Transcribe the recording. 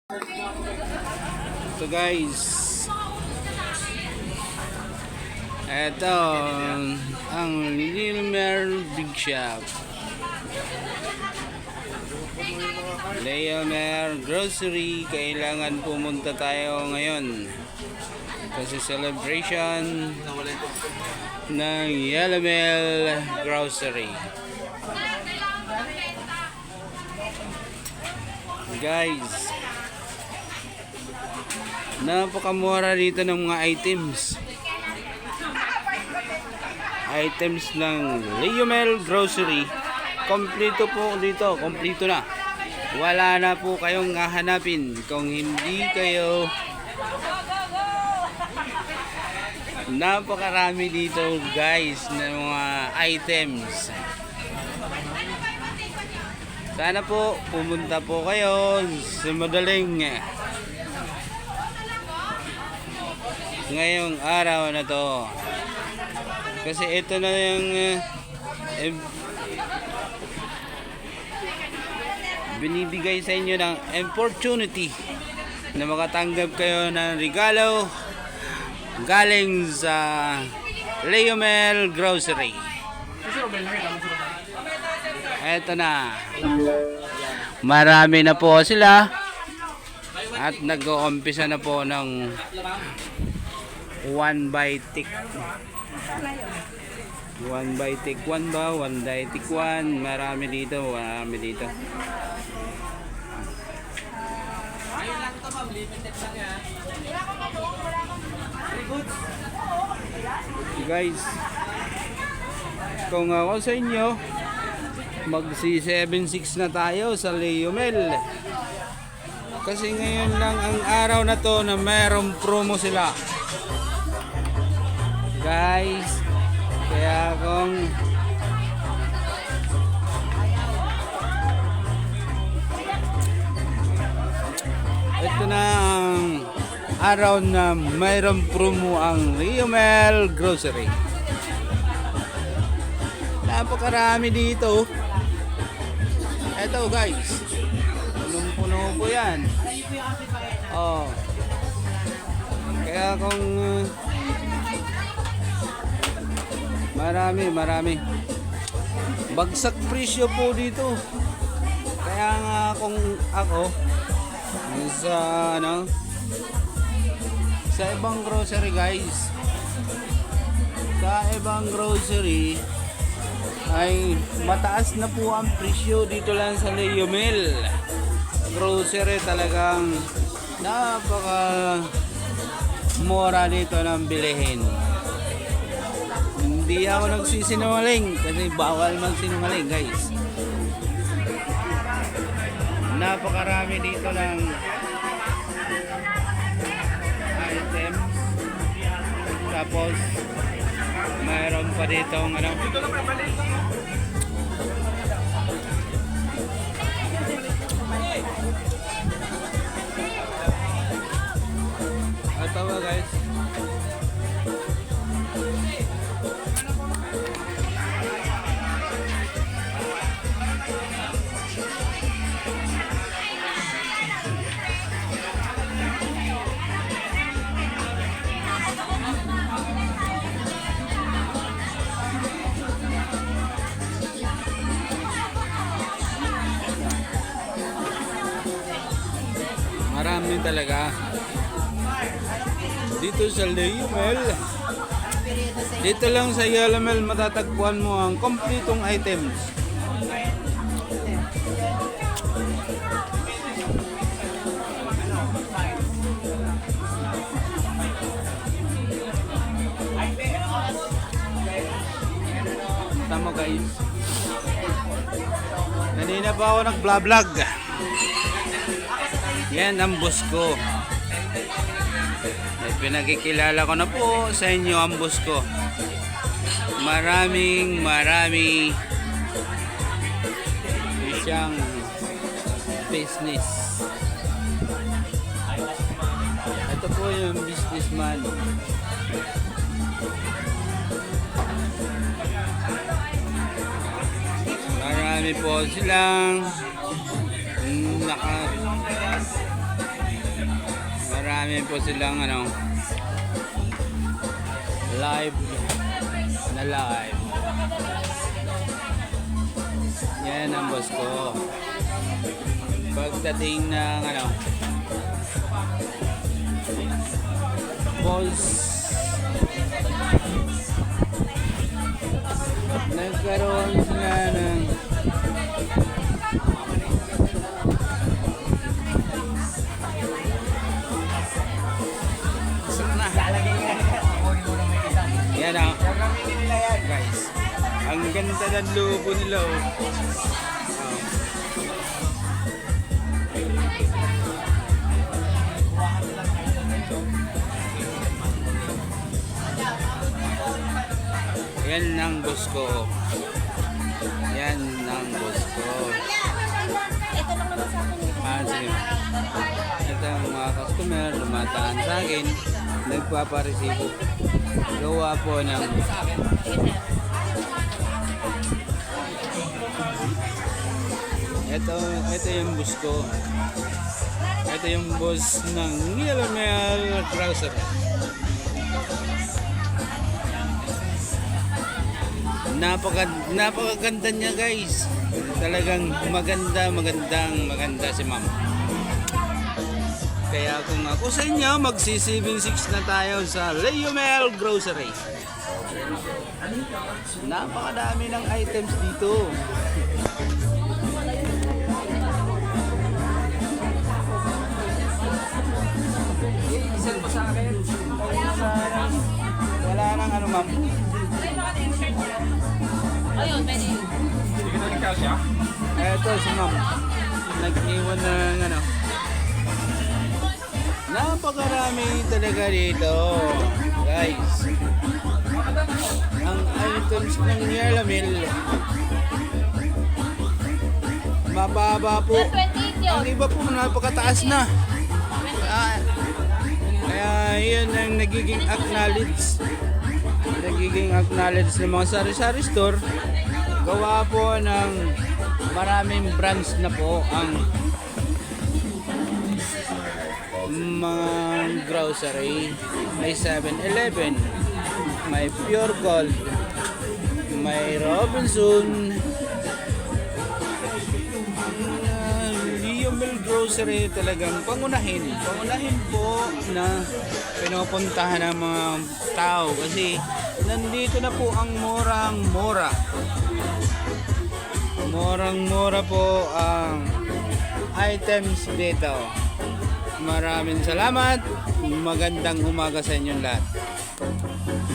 So guys, eto ang Leomer Big Shop, Leomer Grocery. Kailangan pumunta tayo ngayon kasi celebration ng Leomer Grocery. Guys, napakamura dito ng mga items ng Leomer Grocery. Kompleto po dito, kompleto na. Wala na po kayong hahanapin kung hindi kayo. Napakarami dito guys ng mga items. Sana po pumunta po kayo sa madaling ngayong araw na to, kasi ito na yung binibigay sa inyo ng opportunity na makatanggap kayo ng regalo galing sa Leomer Grocery. Ito na, marami na po sila at nag-uumpisa na po ng 1 by tick 1 by tick 1 ba, 1 by tick 1. Marami dito, marami dito. Ayun lang ito ma'am, limited lang yan. Guys, kung ako sa inyo, magsi 7.6 na tayo sa Leomer, kasi ngayon lang ang araw na to na mayroong promo sila guys. Kaya kung ito na ang araw na mayroong promo ang Leomer Grocery. Napakarami dito. Ito guys, punong-puno po yan. Oh. Kaya kung marami bagsak presyo po dito. Kaya nga kung ako sa sa ibang grocery guys, sa ibang grocery ay mataas na po ang presyo. Dito lang sa Leomer Grocery talagang napaka mura dito ng bilihin. Hindi ako nagsisinungaling kasi bawal magsinungaling guys. Napakarami dito ng items. Tapos mayroon pa dito ano, ito ba guys, marami talaga dito sa Leomer. Dito lang sa Leomer matatagpuan mo ang kompletong items. Tama guys, kanina pa ako nag-vlog. Yan ang boss ko. At pinagkikilala ko na po sa inyo ang boss ko. Marami siyang business. Ito po yung businessman. Marami po silang Marami po silang live na live. Yan ang boss ko. Pagdating ng boss, nagkaroon sila ng yan guys, ang ganda ng logo nila yan ang boss ko. Yan ang boss ko. Ito lang naman sa akin. Sige. Ito ang mga customer lumataan sa akin, nagpaparesibo. Gawa po ng ito yung boss ko. Ito yung boss ng Yellow Mel Grocery. Napakaganda niya guys. Talagang maganda si ma'am. Kaya kung ako sa inyo, magsi-7-6 na tayo sa Leomel Grocery. Napakadami ng items dito. Isend mo sa akin. Wala nang ma'am. Ayun, pwede yun. Sige na ikaw siya. Eto si ma'am. Nag-iwan ng napakarami talaga dito. Guys. Ang items ng Yellow Mel, mababa po. 28 yun. Ang iba po napakataas na. Kaya yun ang nagiging acknowledge ng mga sari-sari store. Gawa po ng maraming brands na po ang mga grocery. May 7-Eleven, may Pure Gold, may Robinson, Leomel Grocery. Talagang pangunahin po na pinupuntahan ng mga tao kasi nandito na po ang murang-mura po ang items dito. Maraming salamat. Magandang umaga sa inyong lahat.